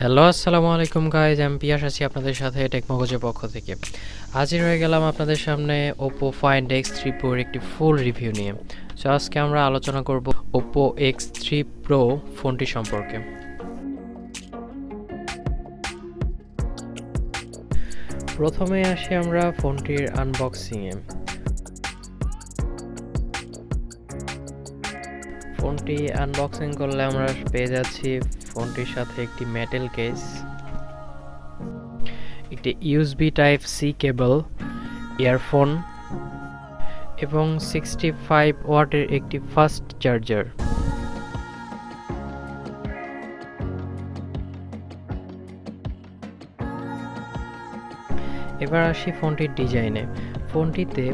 Hello, আসসালামু আলাইকুম guys, আমি পিয়াস আছি আপনাদের সাথে টেকমগজের পক্ষ থেকে। হাজির হয়ে গেলাম আপনাদের সামনে ওপো ফাইন্ড X3 Pro এর একটি ফুল রিভিউ নিয়ে। সো আজকে আমরা আলোচনা করব ওপো X3 Pro ফোনটি সম্পর্কে। প্রথমে আসি আমরা ফোনটির আনবক্সিংয়ে। ফোনটি আনবক্সিং করলে আমরা পেয়ে যাচ্ছি ফোনটির সাথে একটি মেটাল কেস, একটি USB type C cable, earphone এবং 65 ওয়াটের একটি ফাস্ট চার্জার। এবার আসি ফোনটির ডিজাইনে। ফোনটিতে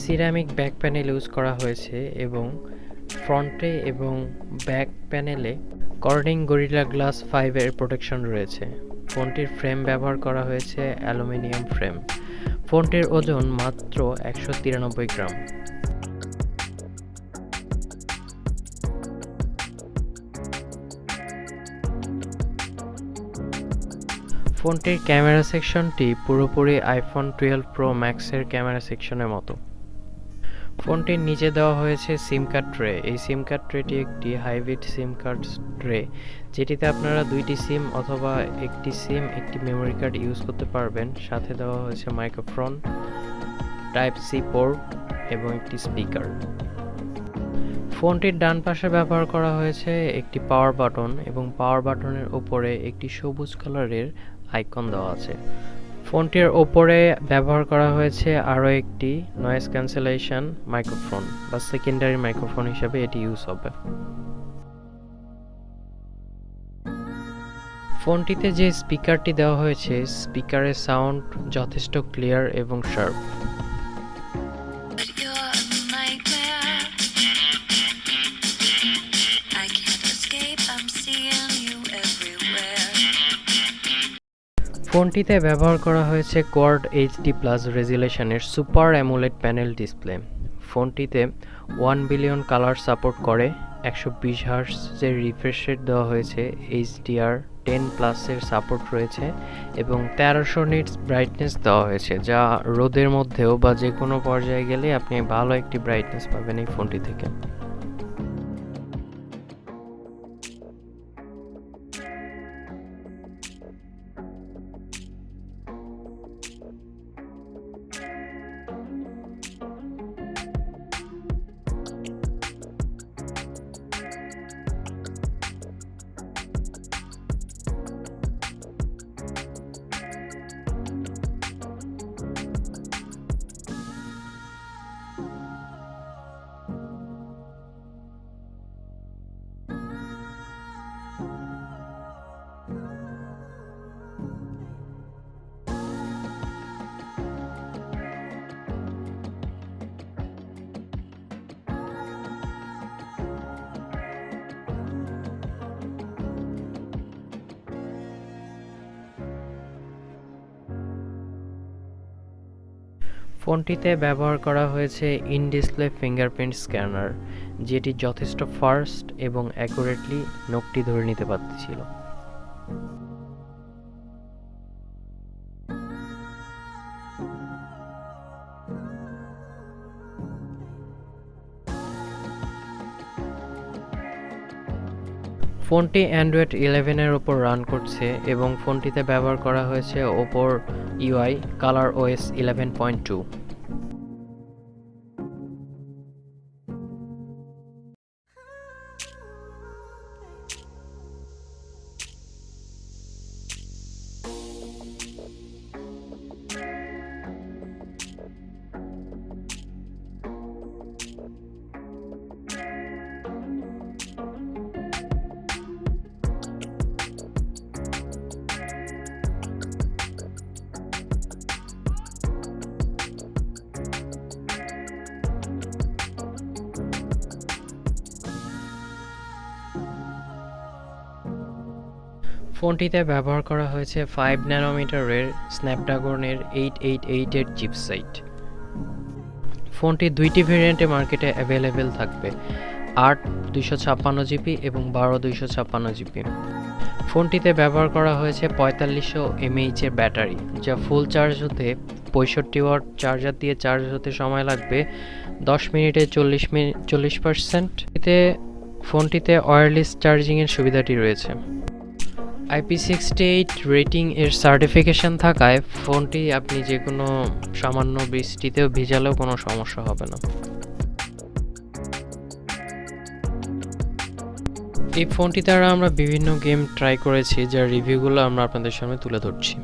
সিরামিক ব্যাক প্যানেল ইউজ করা হয়েছে এবং ফ্রন্টে এবং ব্যাক প্যানেলে কর্নিং গরিলা গ্লাস 5 এর প্রোটেকশন রয়েছে। ফোনটির ফ্রেম ব্যবহার করা হয়েছে অ্যালুমিনিয়াম ফ্রেম। ফোনটির ওজন মাত্র 193 গ্রাম। ফোনটির ক্যামেরা সেকশনটি পুরোপুরি আইফোন 12 প্রো ম্যাক্সের ক্যামেরা সেকশনের মতো। ফোনটির নিচে দেওয়া হয়েছে সিম কার্ড ট্রে। এই সিম কার্ড ট্রেটি একটি হাইব্রিড সিম কার্ড ট্রে, যেটিতে আপনারা দুইটি সিম অথবা একটি সিম একটি মেমোরি কার্ড ইউজ করতে পারবেন। সাথে দেওয়া হয়েছে মাইক্রোফোন, টাইপ সি পোর্ট এবং একটি স্পিকার। ফোনটির ডান পাশে ব্যবহার করা হয়েছে একটি পাওয়ার বাটন এবং পাওয়ার বাটনের উপরে একটি সবুজ কালারের আইকন দেওয়া আছে। ফোনটির ওপরে ব্যবহার করা হয়েছে আরও একটি নয়েজ ক্যান্সেলেশন মাইক্রোফোন বা সেকেন্ডারি মাইক্রোফোন হিসেবে এটি ইউজ হবে। ফোনটিতে যে স্পিকারটি দেওয়া হয়েছে, স্পিকারের সাউন্ড যথেষ্ট ক্লিয়ার এবং শার্প। ফোনটিতে ব্যবহার করা হয়েছে কোয়াড এইচডি প্লাস রেজুলেশনের সুপার অ্যামোলেড প্যানেল ডিসপ্লে। ফোনটিতে 1 বিলিয়ন কালার সাপোর্ট করে। 120 হার্টজের রিফ্রেশ রেট দেওয়া হয়েছে। HDR10 প্লাসের সাপোর্ট রয়েছে এবং 1300 নিটস ব্রাইটনেস দেওয়া হয়েছে, যা রোদের মধ্যেও বা যে কোনো পর্যায়ে গেলে আপনি ভালো একটি ব্রাইটনেস পাবেন এই ফোনটি থেকে। ফোনটিতে ব্যবহার করা হয়েছে ইন ডিসপ্লে ফিঙ্গারপ্রিন্ট স্ক্যানার, যেটি যথেষ্ট ফাস্ট এবং অ্যাকুরেটলি নখটি ধরে নিতে পারছিল। ফোনটি অ্যান্ড্রয়েড 11 এর উপর রান করছে এবং ফোনটিতে ব্যবহার করা হয়েছে ওপোর ইউআই কালার ওএস 11.2। ফোনটিতে ব্যবহার করা হয়েছে 5 ন্যানোমিটারের স্ন্যাপড্রাগনের 888 এর চিপসেট। ফোনটি দুইটি ভেরিয়েন্টে মার্কেটে অ্যাভেলেবেল থাকবে, 8 256 জিবি এবং 12 256 জিবি। ফোনটিতে ব্যবহার করা হয়েছে 4500 mAh এর ব্যাটারি, যা ফুল চার্জ হতে 65 ওয়াট চার্জার দিয়ে চার্জ হতে সময় লাগবে 10 মিনিটে 40%। ফোনটিতে ওয়্যারলেস চার্জিংয়ের সুবিধাটি রয়েছে। IP68 রেটিং এর সার্টিফিকেশন থাকায় ফোনটি আপনি যে কোনো সামান্য বৃষ্টিতেও ভিজালেও কোনো সমস্যা হবে না। এই ফোনটি দ্বারা আমরা বিভিন্ন গেম ট্রাই করেছি, যার রিভিউগুলো আমরা আপনাদের সামনে তুলে ধরছি।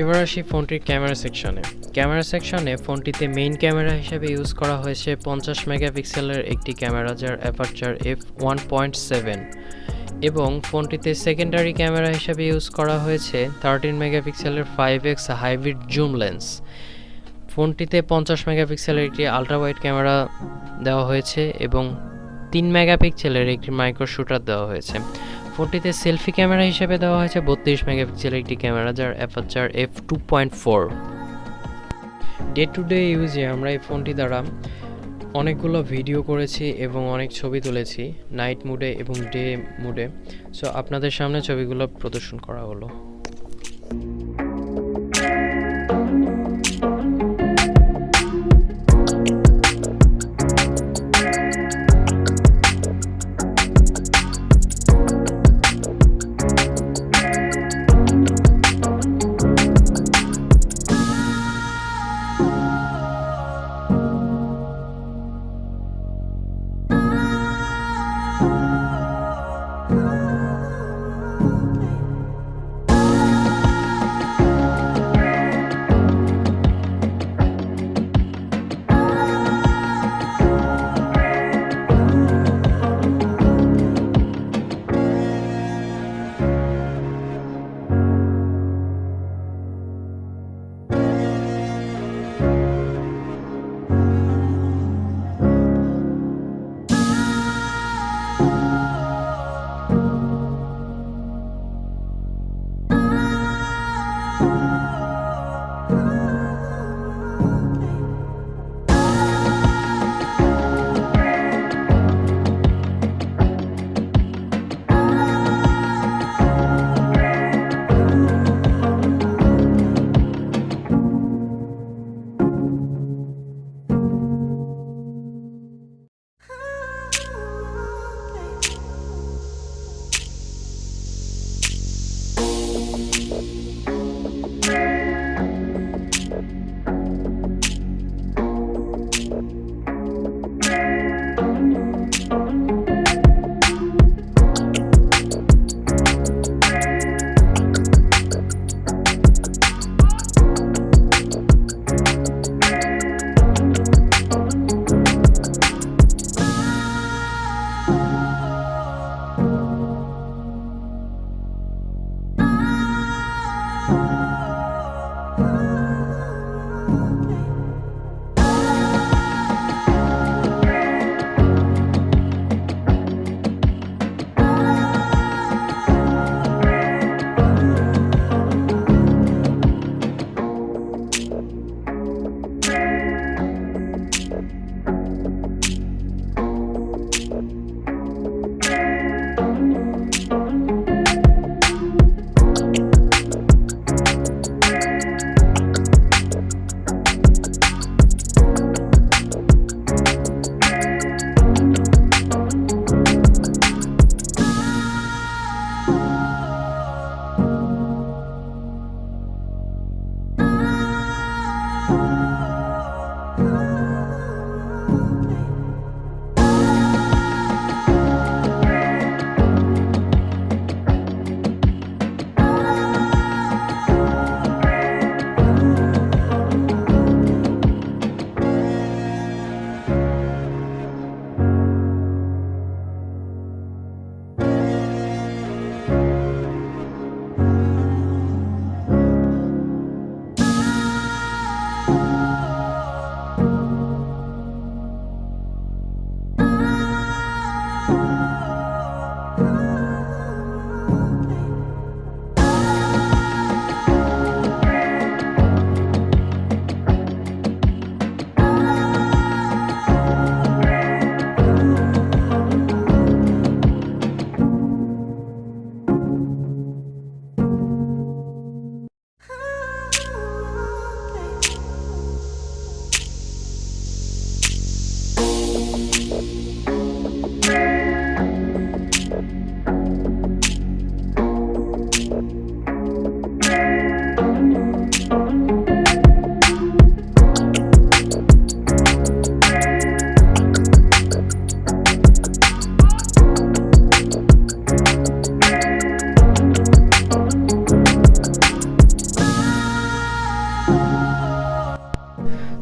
এবার আসি ফোনটির ক্যামেরা সেকশনে। ক্যামেরা সেকশনে ফোনটিতে মেইন ক্যামেরা হিসেবে ইউজ করা হয়েছে 50 মেগাপিক্সেলের একটি ক্যামেরা, যার অ্যাপারচার f1.7, এবং ফোনটিতে সেকেন্ডারি ক্যামেরা হিসেবে ইউজ করা হয়েছে 13 মেগাপিক্সেলের 5x হাইব্রিড জুম লেন্স। ফোনটিতে 50 মেগাপিক্সেলের একটি আলট্রা ওয়াইড ক্যামেরা দেওয়া হয়েছে এবং 3 মেগাপিক্সেলের একটি মাইক্রো শুটার দেওয়া হয়েছে। ফোনটিতে সেলফি ক্যামেরা হিসেবে দেওয়া হয়েছে 32 মেগাপিক্সেলের একটি ক্যামেরা, যার aperture f2.4। Day to day ইউজে আমরা এই ফোনটি দ্বারা অনেকগুলো ভিডিও করেছি এবং অনেক ছবি তুলেছি নাইট মুডে এবং ডে মুডে। সো আপনাদের সামনে ছবিগুলো প্রদর্শন করা হলো।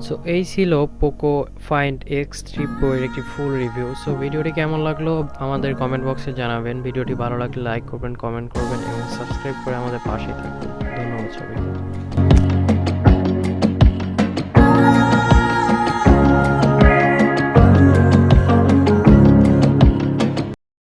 সো এই ছিল পোকো ফাইন্ড এক্স3 প্রো এর একটি ফুল রিভিউ। সো ভিডিওটি কেমন লাগলো আমাদের কমেন্ট বক্সে জানাবেন। ভিডিওটি ভালো লাগলে লাইক করবেন, কমেন্ট করবেন এবং সাবস্ক্রাইব করে আমাদের পাশে থাকবেন। ধন্যবাদ সবাইকে।